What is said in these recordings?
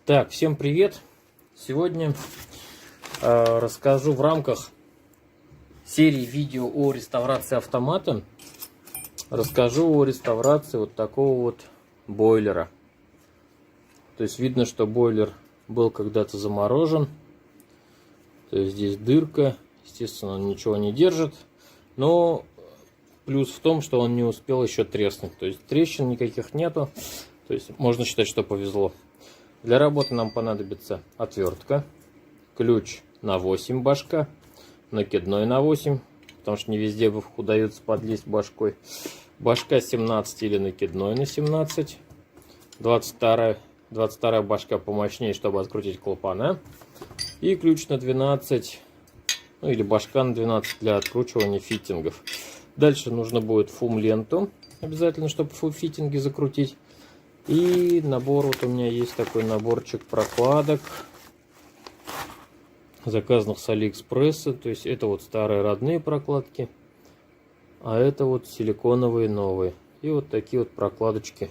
Так, всем привет! Сегодня расскажу в рамках серии видео о реставрации автомата. Расскажу о реставрации вот такого вот бойлера. То есть видно, что бойлер был когда-то заморожен. То есть здесь дырка. Естественно, он ничего не держит. Но плюс в том, что он не успел еще треснуть. То есть трещин никаких нету. То есть можно считать, что повезло. Для работы нам понадобится отвертка, ключ на 8 башка, накидной на 8, потому что не везде удается подлезть башкой. Башка 17 или накидной на 17. 22 башка помощнее, чтобы открутить клапана. И ключ на 12, ну или башка на 12 для откручивания фитингов. Дальше нужно будет фум-ленту, обязательно, чтобы фитинги закрутить. И набор, вот у меня есть такой наборчик прокладок, заказанных с Алиэкспресса. То есть это вот старые родные прокладки, а это вот силиконовые новые. И вот такие вот прокладочки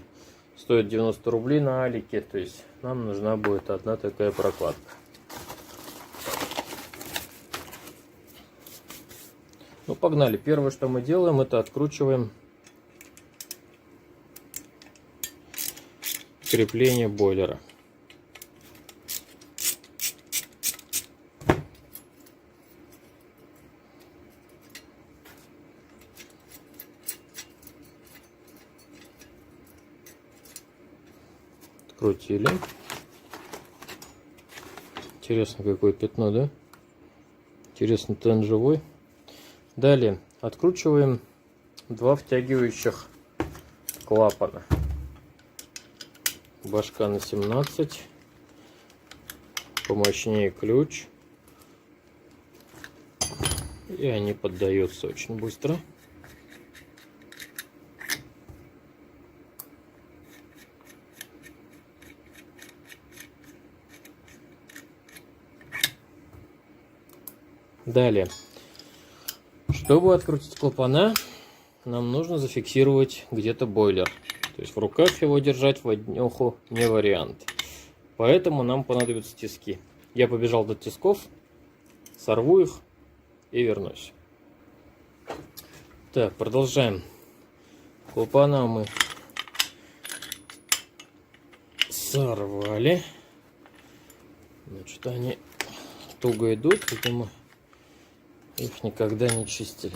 стоят 90 рублей на Алике. То есть нам нужна будет одна такая прокладка. Ну погнали. Первое, что мы делаем, это откручиваем крепление бойлера. Открутили. Интересно, какое пятно, да? Интересно, тен живой. Далее откручиваем два втягивающих клапана. Башка на 17, помощнее ключ, и они поддаются очень быстро. Далее, чтобы открутить клапана, нам нужно зафиксировать где-то бойлер. То есть в руках его держать в однёху не вариант. Поэтому нам понадобятся тиски. Я побежал до тисков, сорву их и вернусь. Так, продолжаем. Клапана мы сорвали. Значит, они туго идут, видимо, их никогда не чистили.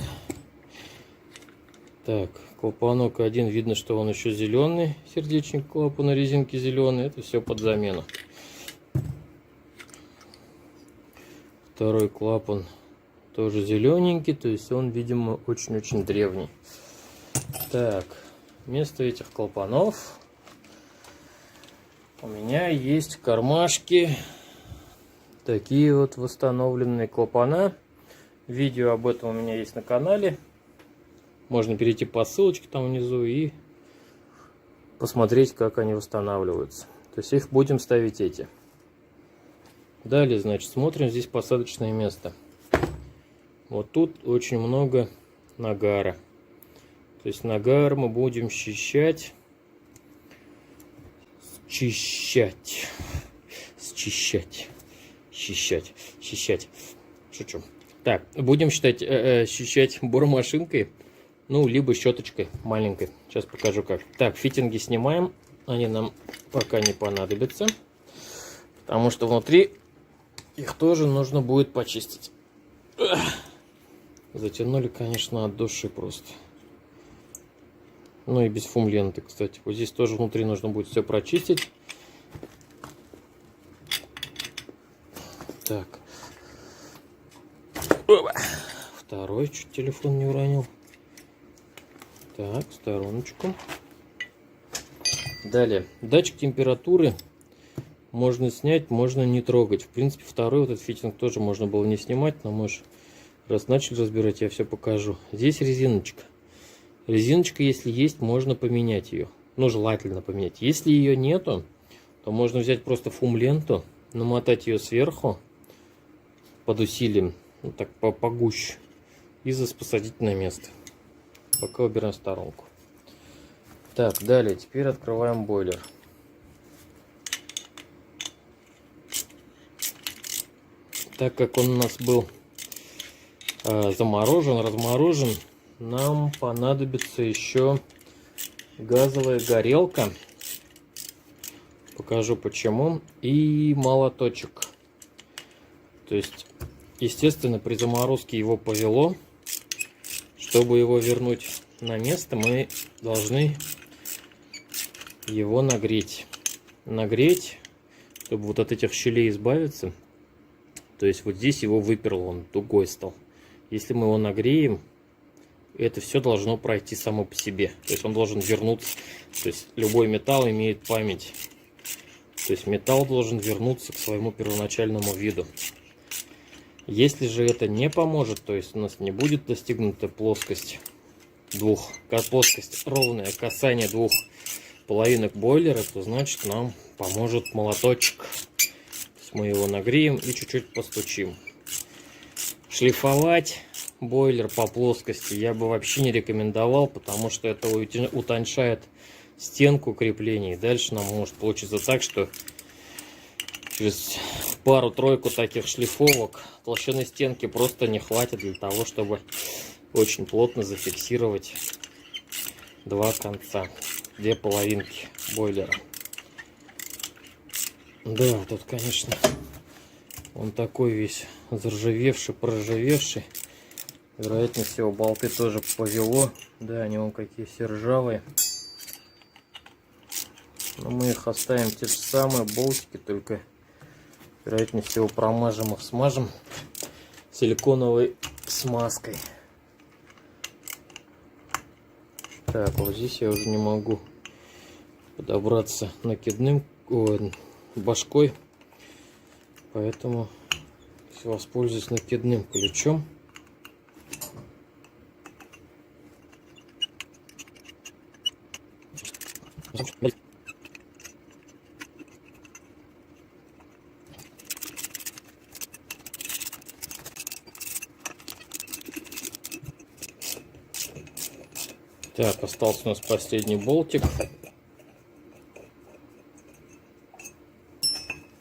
Так, клапанок один, видно, что он еще зеленый, сердечник клапана резинки зеленый, это все под замену. Второй клапан тоже зелененький, то есть он, видимо, очень-очень древний. Так, вместо этих клапанов у меня есть в кармашке такие вот восстановленные клапана. Видео об этом у меня есть на канале. Можно перейти по ссылочке там внизу и посмотреть, как они восстанавливаются. То есть их будем ставить эти. Далее, значит, смотрим здесь посадочное место. Вот тут очень много нагара. То есть нагар мы будем счищать. Счищать. Шучу. Так, будем счищать бормашинкой. Ну, либо щеточкой маленькой. Сейчас покажу как. Так, фитинги снимаем. Они нам пока не понадобятся. Потому что внутри их тоже нужно будет почистить. Затянули, конечно, от души просто. Ну и без фум-ленты, кстати. Вот здесь тоже внутри нужно будет все прочистить. Так. Второй, чуть телефон не уронил. Так, в стороночку. Далее, датчик температуры можно снять, можно не трогать. В принципе, второй вот этот фитинг тоже можно было не снимать, но мы же раз начали разбирать, я все покажу. Здесь резиночка. Резиночка, если есть, можно поменять ее. Ну, желательно поменять. Если ее нету, то можно взять просто фум-ленту, намотать ее сверху под усилием, ну, так погуще, и посадить на место. Пока убираем в сторонку. Так, далее, теперь открываем бойлер. Так как он у нас был заморожен, разморожен, нам понадобится еще газовая горелка. Покажу почему. И молоточек. То есть, естественно, при заморозке его повело. Чтобы его вернуть на место, мы должны его нагреть. Нагреть, чтобы вот от этих щелей избавиться. То есть вот здесь его выперло, он тугой стал. Если мы его нагреем, это все должно пройти само по себе. То есть он должен вернуться. То есть любой металл имеет память. То есть металл должен вернуться к своему первоначальному виду. Если же это не поможет, то есть у нас не будет достигнута плоскость ровное касание двух половинок бойлера, то значит нам поможет молоточек. То есть мы его нагреем и чуть-чуть постучим. Шлифовать бойлер по плоскости я бы вообще не рекомендовал, потому что это утончает стенку креплений. Дальше нам может получиться так, что через пару-тройку таких шлифовок толщины стенки просто не хватит для того, чтобы очень плотно зафиксировать два конца, две половинки бойлера. Да, тут, конечно, он такой весь заржавевший, проржавевший. Вероятнее всего, болты тоже повело. Да, они вон какие все ржавые. Но мы их оставим те же самые болтики, только вероятнее всего промажем их, смажем силиконовой смазкой. Так, вот здесь я уже не могу подобраться накидным башкой, поэтому воспользуюсь накидным ключом. Так, остался у нас последний болтик.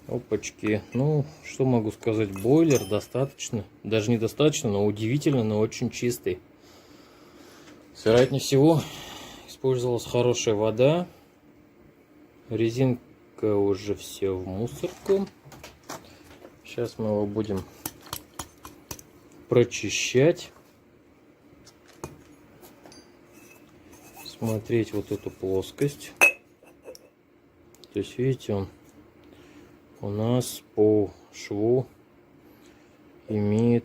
Опачки. Ну, что могу сказать, бойлер достаточно, даже недостаточно, но удивительно, но очень чистый. Вероятнее всего, использовалась хорошая вода. Резинка уже все в мусорку. Сейчас мы его будем прочищать. Смотреть вот эту плоскость. То есть, видите, он у нас по шву имеет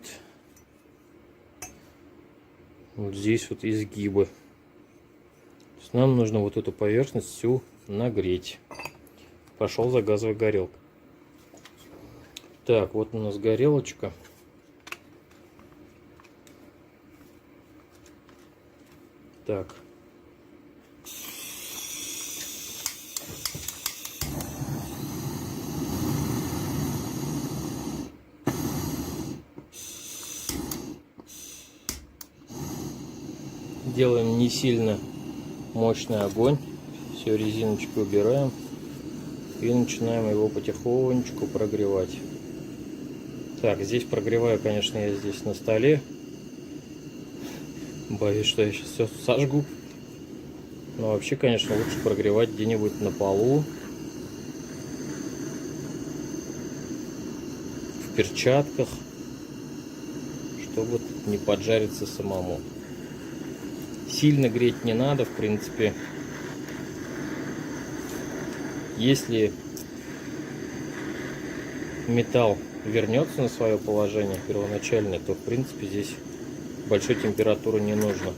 вот здесь вот изгибы. То есть нам нужно вот эту поверхность всю нагреть. Пошел за газовой горелкой. Так, вот у нас горелочка. Так. Делаем не сильно мощный огонь. Все, резиночку убираем. И начинаем его потихонечку прогревать. Так, здесь прогреваю, конечно, я здесь на столе. Боюсь, что я сейчас все сожгу. Но вообще, конечно, лучше прогревать где-нибудь на полу. В перчатках. Чтобы не поджариться самому. Сильно греть не надо, в принципе. Если металл вернется на свое положение первоначальное, то в принципе здесь большой температуры не нужно.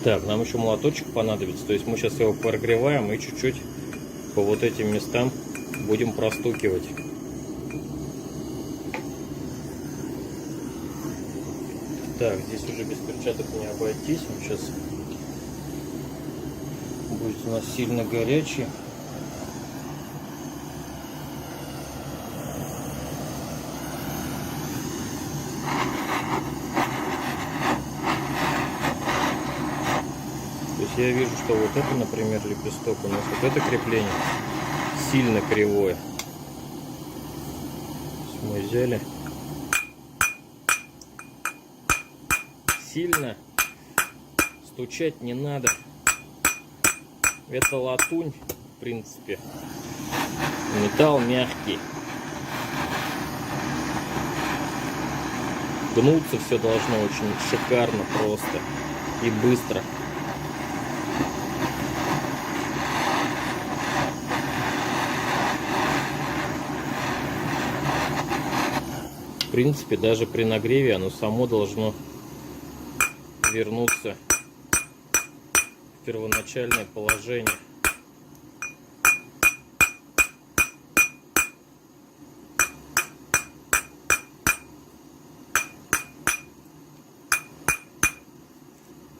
Так, нам еще молоточек понадобится. То есть мы сейчас его прогреваем и чуть-чуть по вот этим местам будем простукивать. Так, здесь уже без перчаток не обойтись. Он сейчас будет у нас сильно горячий. То есть я вижу, что вот это, например, лепесток, у нас вот это крепление сильно кривое. Мы взяли. Сильно стучать не надо. Это латунь, в принципе. Металл мягкий. Гнуться все должно очень шикарно просто и быстро. В принципе, даже при нагреве оно само должно вернуться в первоначальное положение.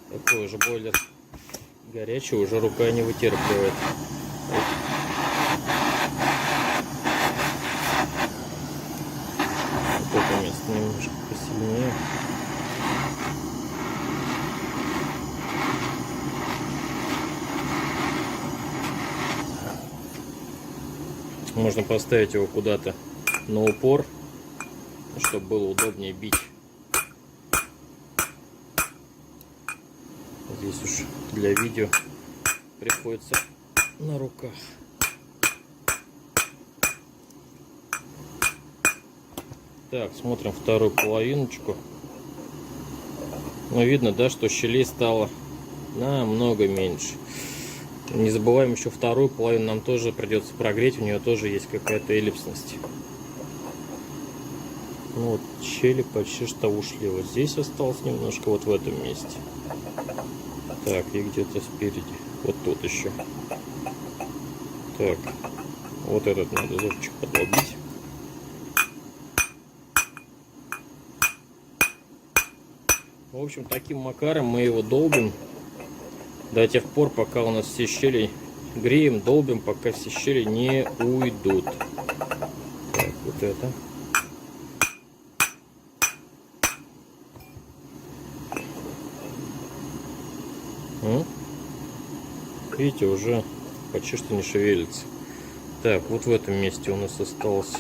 Такой уже бойлер горячий, уже рука не вытерпливает. Вот это место немножко посильнее. Можно поставить его куда-то на упор, чтобы было удобнее бить. Здесь уж для видео приходится на руках. Так, смотрим вторую половиночку. Ну, видно, да, что щелей стало намного меньше. Не забываем, еще вторую половину нам тоже придется прогреть. У нее тоже есть какая-то эллипсность. Ну вот, щели почти что ушли. Вот здесь осталось немножко, вот в этом месте. Так, и где-то спереди. Вот тут еще. Так, вот этот надо зубчик подлобить. В общем, таким макаром мы его долбим до тех пор, пока у нас все щели греем, долбим, пока все щели не уйдут. Так, вот это. Видите, уже почти что не шевелится. Так, вот в этом месте у нас остался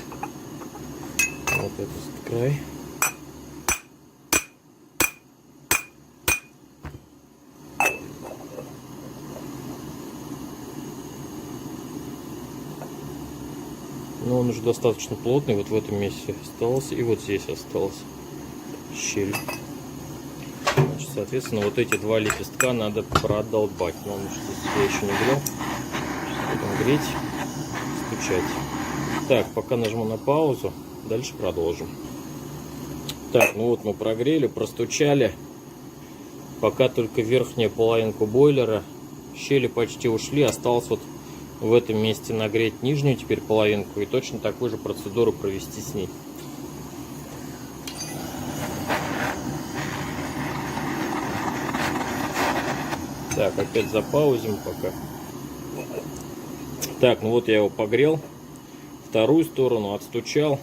вот этот край. Но он уже достаточно плотный, вот в этом месте остался, и вот здесь осталась щель. Значит, соответственно, вот эти два лепестка надо продолбать. Но здесь я еще не грел. Сейчас будем греть, стучать. Так, пока нажму на паузу, дальше продолжим. Так, ну вот мы прогрели, простучали. Пока только верхняя половинка бойлера. Щели почти ушли, осталось вот в этом месте нагреть нижнюю теперь половинку и точно такую же процедуру провести с ней. Так, опять запаузим пока. Так, ну вот я его погрел. Вторую сторону отстучал.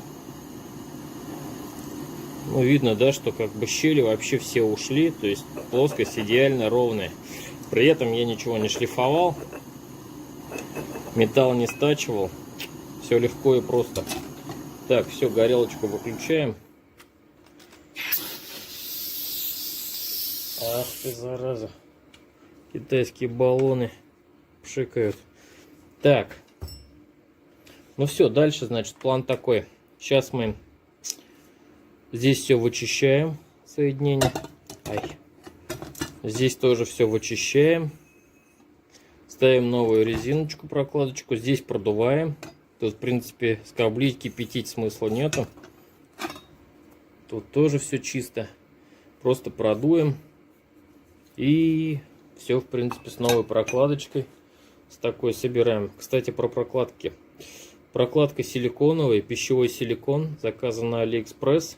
Ну, видно, да, что как бы щели вообще все ушли. То есть плоскость идеально ровная. При этом я ничего не шлифовал. Металл не стачивал. Все легко и просто. Так, все, горелочку выключаем. Ах ты, зараза. Китайские баллоны пшикают. Так. Ну все, дальше, значит, план такой. Сейчас мы здесь все вычищаем. Соединение. Ай. Здесь тоже все вычищаем. Ставим новую резиночку, прокладочку. Здесь продуваем. Тут, в принципе, скоблить, кипятить смысла нету. Тут тоже все чисто. Просто продуем. И все, в принципе, с новой прокладочкой. С такой собираем. Кстати, про прокладки. Прокладка силиконовая, пищевой силикон. Заказан на AliExpress.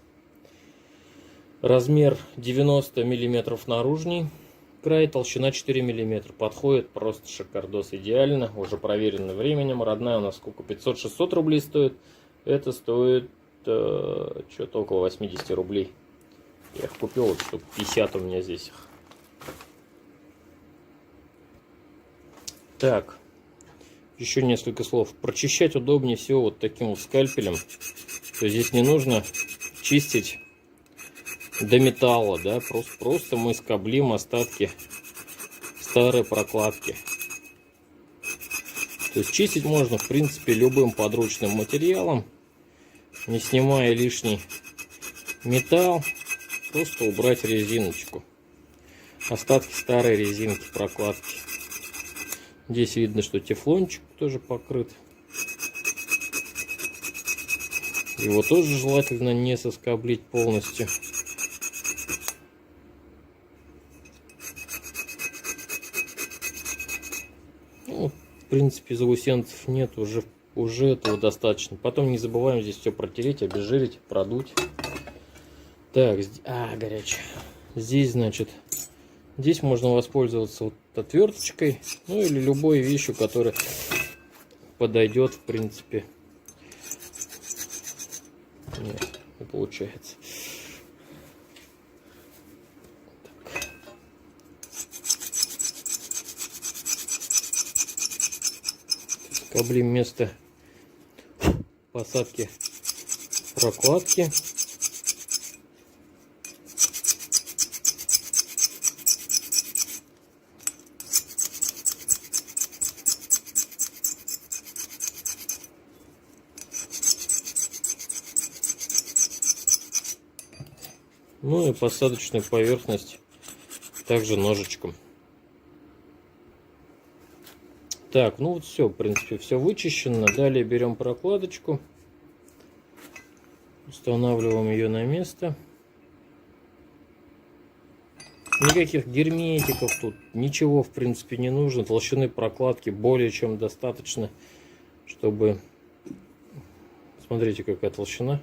Размер 90 миллиметров наружный край, толщина 4 миллиметра. Подходит просто шикардос, идеально. Уже проверено временем. Родная у нас сколько? 500-600 рублей стоит. Это стоит что-то около 80 рублей. Я их купил, вот штук 50 у меня здесь их. Так, еще несколько слов. Прочищать удобнее всего вот таким вот скальпелем. То есть здесь не нужно чистить до металла, да, просто мы скоблим остатки старой прокладки. То есть чистить можно, в принципе, любым подручным материалом, не снимая лишний металл, просто убрать резиночку, остатки старой резинки прокладки. Здесь видно, что тефлончик тоже покрыт. Его тоже желательно не соскоблить полностью. Ну, в принципе, заусенцев нет, уже этого достаточно. Потом не забываем здесь все протереть, обезжирить, продуть. Так, горячо. Здесь, значит, здесь можно воспользоваться вот отверточкой, ну или любой вещью, которая подойдет, в принципе. Нет, не получается. Так. Скоблим место посадки прокладки. Ну и посадочную поверхность также ножичком. Так, ну вот все, в принципе, все вычищено. Далее берем прокладочку, устанавливаем ее на место. Никаких герметиков тут, ничего в принципе не нужно. Толщины прокладки более чем достаточно, чтобы... Смотрите, какая толщина.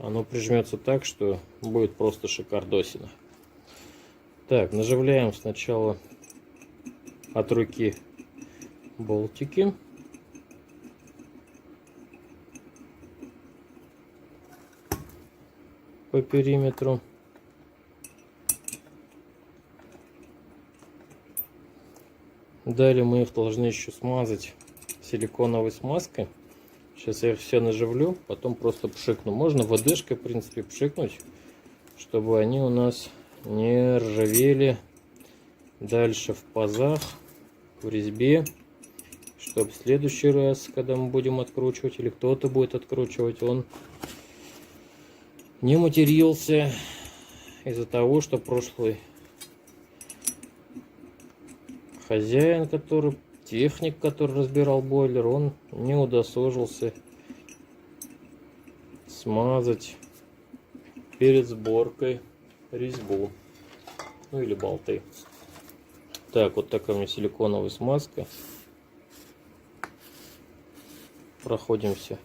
Оно прижмется так, что будет просто шикардосина. Так, наживляем сначала от руки болтики. По периметру. Далее мы их должны еще смазать силиконовой смазкой. Сейчас я все наживлю, потом просто пшикну. Можно ВДшкой, в принципе, пшикнуть, чтобы они у нас не ржавели дальше в пазах, в резьбе, чтобы в следующий раз, когда мы будем откручивать, или кто-то будет откручивать, он не матерился из-за того, что прошлый хозяин, техник, который разбирал бойлер, он не удосужился смазать перед сборкой резьбу, ну или болты. Так, вот такая у меня силиконовая смазка. Проходимся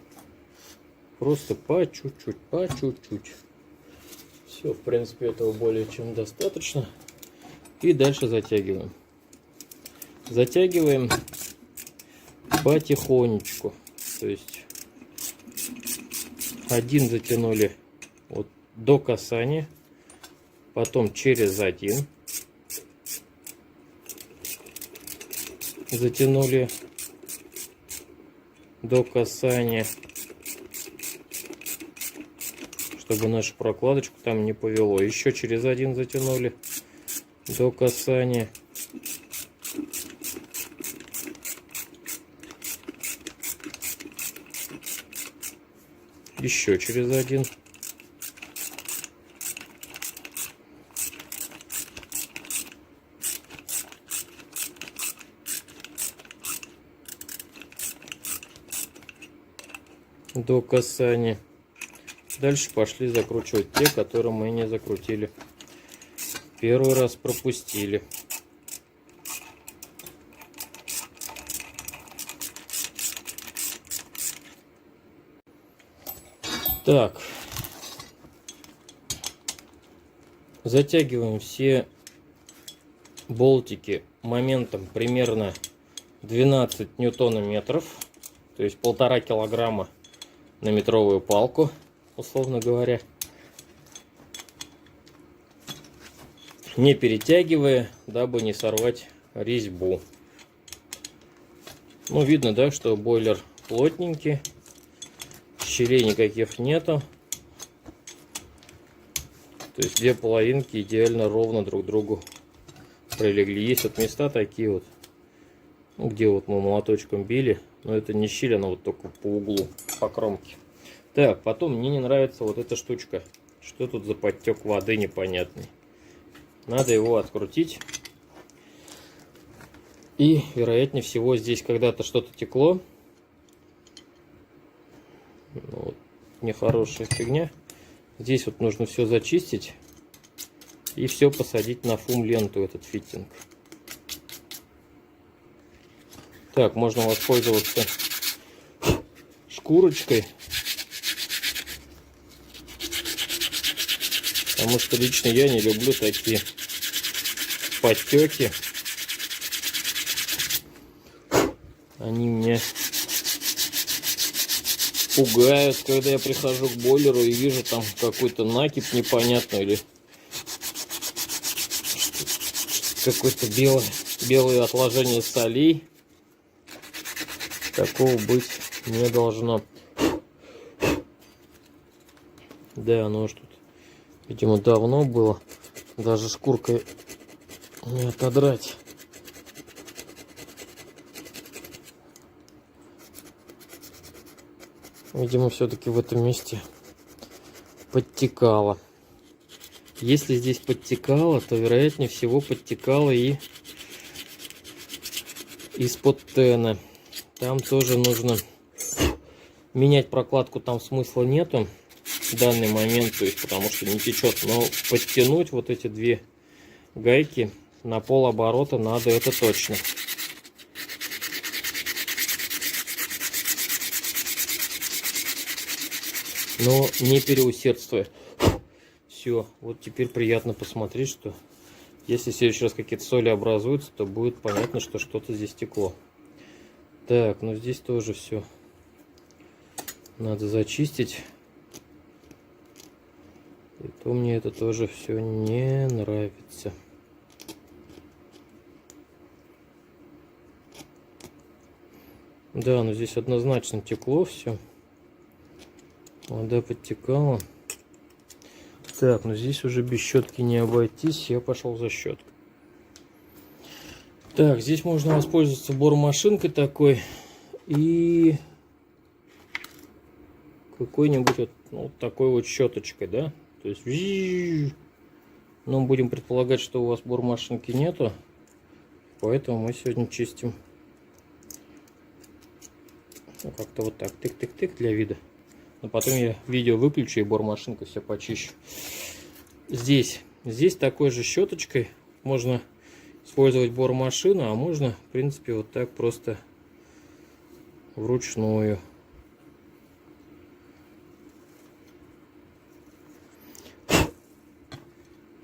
просто по чуть-чуть, по чуть-чуть. Все, в принципе, этого более чем достаточно. И дальше затягиваем. Затягиваем потихонечку. То есть один затянули вот до касания, потом через один затянули до касания, чтобы нашу прокладочку там не повело. Еще через один затянули до касания. Еще через один. До касания. Дальше пошли закручивать те, которые мы не закрутили. Первый раз пропустили. Так. Затягиваем все болтики моментом примерно 12 ньютонометров, то есть 1,5 килограмма на метровую палку, условно говоря. Не перетягивая, дабы не сорвать резьбу. Ну, видно, да, что бойлер плотненький, щелей никаких нету. То есть две половинки идеально ровно друг к другу прилегли. Есть вот места такие вот, ну, где вот мы молоточком били, но это не щель, она вот только по углу, по кромке. Так, потом мне не нравится вот эта штучка. Что тут за подтек воды непонятный. Надо его открутить. И, вероятнее всего, здесь когда-то что-то текло. Вот, нехорошая фигня. Здесь вот нужно все зачистить и все посадить на фум-ленту, этот фиттинг. Так, можно воспользоваться шкурочкой, потому что лично я не люблю такие подтеки. Они меня пугают, когда я прихожу к бойлеру и вижу там какой-то накипь непонятный или какое-то белое отложение солей. Такого быть не должно. Да, оно уж тут, видимо, давно было. Даже шкуркой не отодрать. Видимо, все-таки в этом месте подтекало. Если здесь подтекало, то, вероятнее всего, подтекало и из-под тена. Там тоже нужно менять прокладку, там смысла нету в данный момент, то есть, потому что не течет. Но подтянуть вот эти две гайки на полоборота надо, это точно. Но не переусердствуя. Все, вот теперь приятно посмотреть, что если в следующий раз какие-то соли образуются, то будет понятно, что что-то здесь текло. Так, ну здесь тоже все надо зачистить. И то мне это тоже все не нравится. Да, но здесь однозначно текло все. Вода подтекала. Так, ну здесь уже без щетки не обойтись. Я пошел за щеткой. Так, здесь можно воспользоваться бормашинкой такой. И какой-нибудь вот такой вот щеточкой, да? То есть, но будем предполагать, что у вас бормашинки нету. Поэтому мы сегодня чистим. Ну, как-то вот так. Тык-тык-тык для вида. Но потом я видео выключу и бормашинку все почищу. Здесь такой же щеточкой можно использовать бормашину, а можно, в принципе, вот так просто вручную.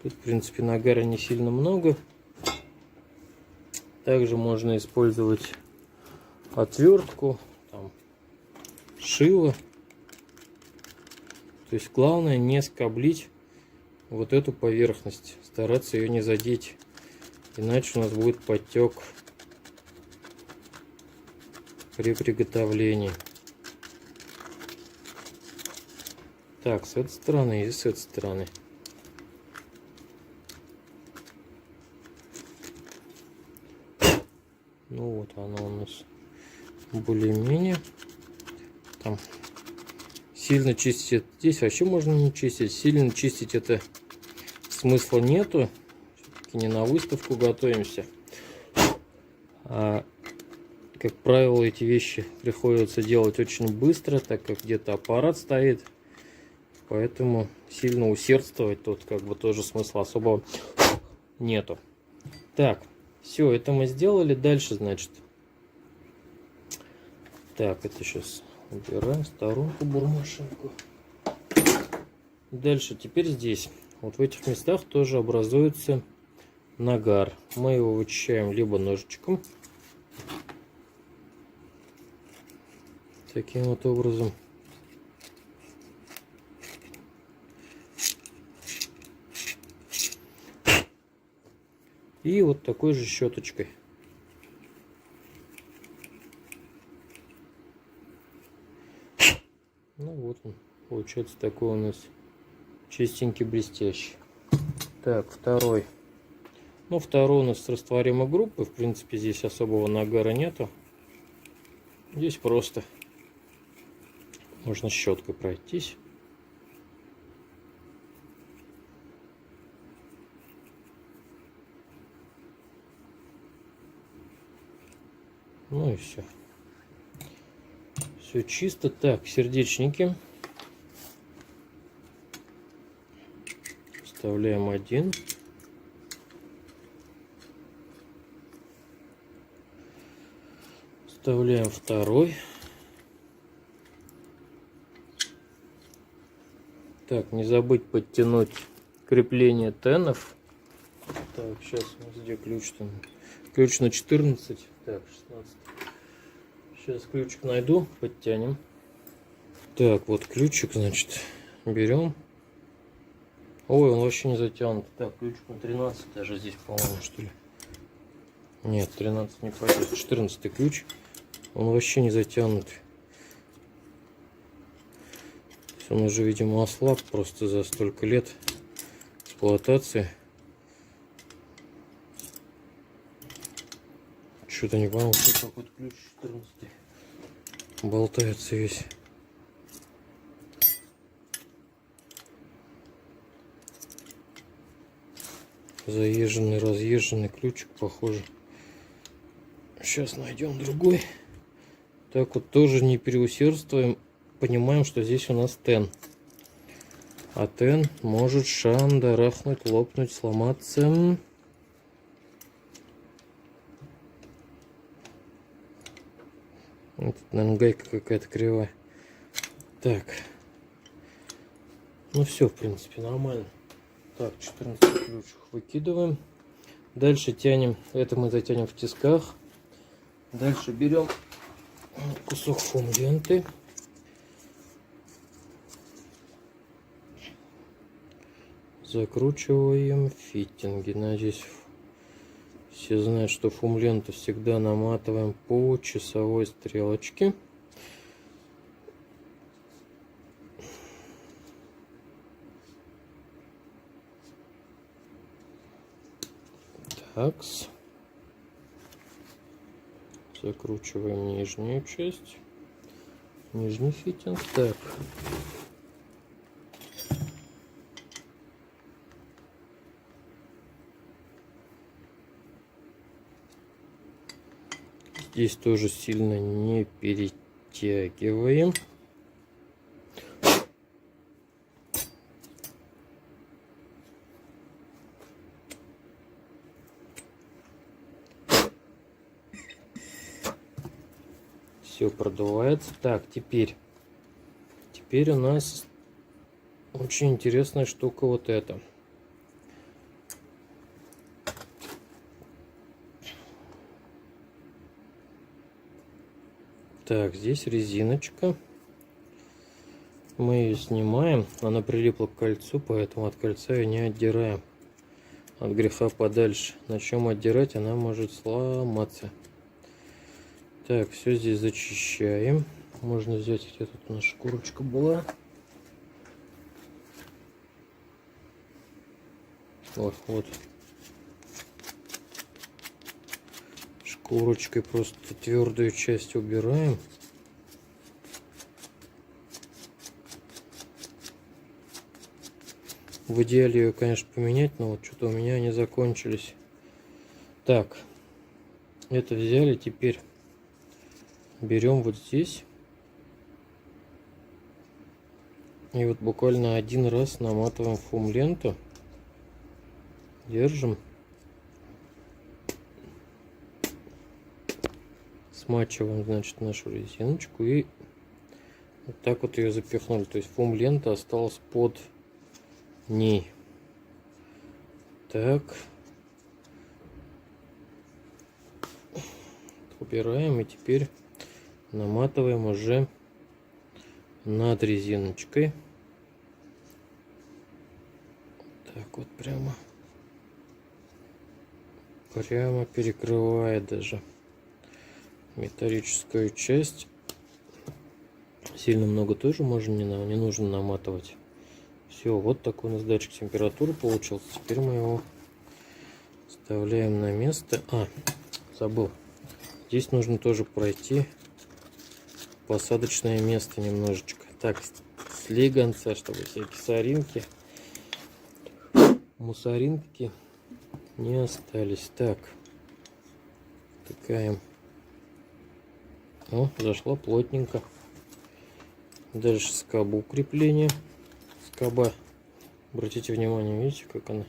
Тут, в принципе, нагара не сильно много. Также можно использовать отвертку, там, шило. То есть главное не скоблить вот эту поверхность, стараться ее не задеть, иначе у нас будет подтек при приготовлении. Так, с этой стороны и с этой стороны. Ну вот она у нас более-менее. Там сильно чистить здесь вообще можно не чистить. Сильно чистить это смысла нету. Все-таки не на выставку готовимся. А, как правило, эти вещи приходится делать очень быстро, так как где-то аппарат стоит. Поэтому сильно усердствовать тут как бы тоже смысла особого нету. Так, все, это мы сделали. Дальше, значит. Так, это сейчас убираем в сторонку бормашинку. Дальше, теперь здесь Вот в этих местах тоже образуется нагар. Мы его вычищаем либо ножичком, таким вот образом, и вот такой же щеточкой. Ну вот он, получается такой у нас чистенький, блестящий. Так, второй. Ну, второй у нас с растворимой группы. В принципе, здесь особого нагара нету. Здесь просто можно щеткой пройтись. Ну и все. Все чисто. Так, сердечники. Вставляем один. Вставляем второй. Так, не забыть подтянуть крепление тенов. Так, сейчас у нас где ключ там? Ключ на 14. Так, 16. Сейчас ключик найду, подтянем. Так, вот ключик, значит, берем. Ой, он вообще не затянут. Так, ключик на 13 даже здесь, по-моему, что ли. Нет, 13 не пойдет. 14 ключ. Он вообще не затянут. Он уже, видимо, ослаб просто за столько лет эксплуатации. Что-то не понял, что такой ключ 14 болтается весь. Заезженный, разъезженный ключик, похоже. Сейчас найдем другой. Так вот тоже не переусердствуем. Понимаем, что здесь у нас тен. А тен может шандарахнуть, лопнуть, сломаться. Вот, наверное, гайка какая-то кривая. Так. Ну все, в принципе, нормально. Так, 14 ключик выкидываем. Дальше тянем. Это мы затянем в тисках. Дальше берем кусок фум-ленты. Закручиваем фитинги. Надеюсь, все знают, что фум-ленту всегда наматываем по часовой стрелочке. Такс. Закручиваем нижнюю часть. Нижний фитинг. Так. Здесь тоже сильно не перетягиваем. Все продувается. Так, теперь у нас очень интересная штука вот эта. Так, здесь резиночка. Мы ее снимаем. Она прилипла к кольцу, поэтому от кольца ее не отдираем. От греха подальше. Начнем отдирать, она может сломаться. Так, все здесь зачищаем. Можно взять, где тут у нас шкурочка была. Вот. Шкурочкой просто твердую часть убираем. В идеале ее, конечно, поменять, но вот что-то у меня они закончились. Так, это взяли, теперь берем вот здесь. И вот буквально один раз наматываем фум-ленту. Держим. Смачиваем, значит, нашу резиночку. И вот так вот ее запихнули. То есть фум-лента осталась под ней. Так. Убираем и теперь наматываем уже над резиночкой. Так вот прямо перекрывает даже металлическую часть. Сильно много тоже можно не нужно наматывать. Все, вот такой у нас датчик температуры получился. Теперь мы его вставляем на место. Забыл. Здесь нужно тоже пройти посадочное место немножечко. Так, слегонца, чтобы всякие соринки, мусоринки не остались. Так, втыкаем. О, зашло плотненько. Дальше скобу крепления. Скоба, обратите внимание, видите, как она.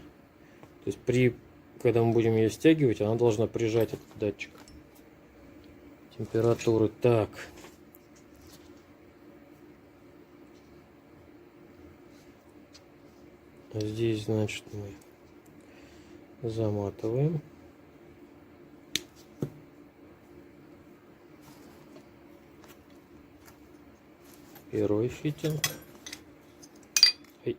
То есть когда мы будем ее стягивать, она должна прижать этот датчик температуры. Так. Здесь, значит, мы заматываем. Первый фитинг. Эй.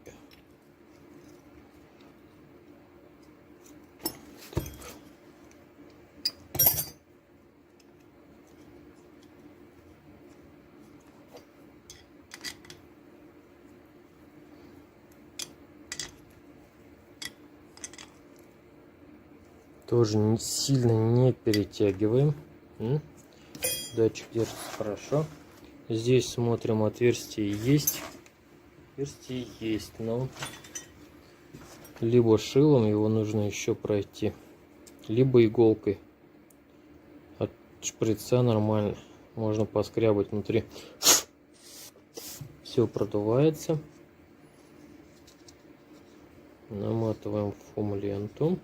Тоже сильно не перетягиваем. Датчик держится хорошо. Здесь смотрим, отверстие есть. Отверстие есть, но либо шилом его нужно еще пройти, либо иголкой. От шприца нормально. Можно поскрябать внутри. Все продувается. Наматываем фом-ленту.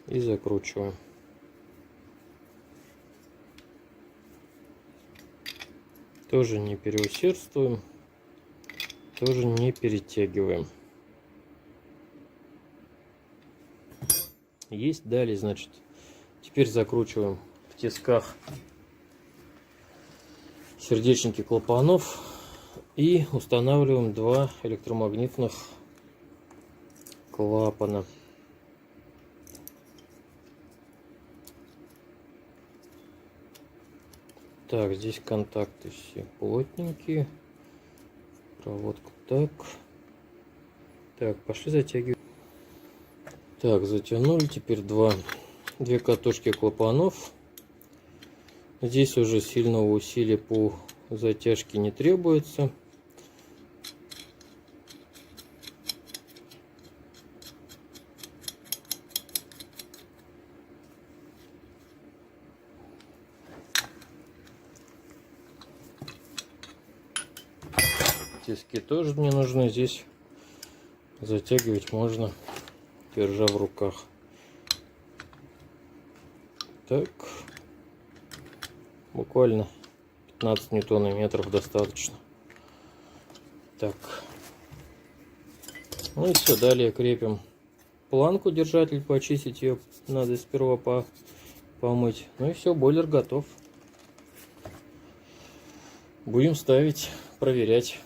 И закручиваем. Тоже не переусердствуем, тоже не перетягиваем. Есть. Далее, значит, теперь закручиваем в тисках сердечники клапанов и устанавливаем 2 электромагнитных клапана. Так, здесь контакты все плотненькие. Проводку так. Так, пошли затягивать. Так, затянули. Теперь две катушки клапанов. Здесь уже сильного усилия по затяжке не требуется. Тиски тоже не нужны, здесь затягивать можно, держа в руках. Так, буквально 15 ньютон-метров достаточно. Так, ну и все, далее крепим планку, держатель, почистить ее надо сперва помыть. Ну и все, бойлер готов. Будем ставить, проверять.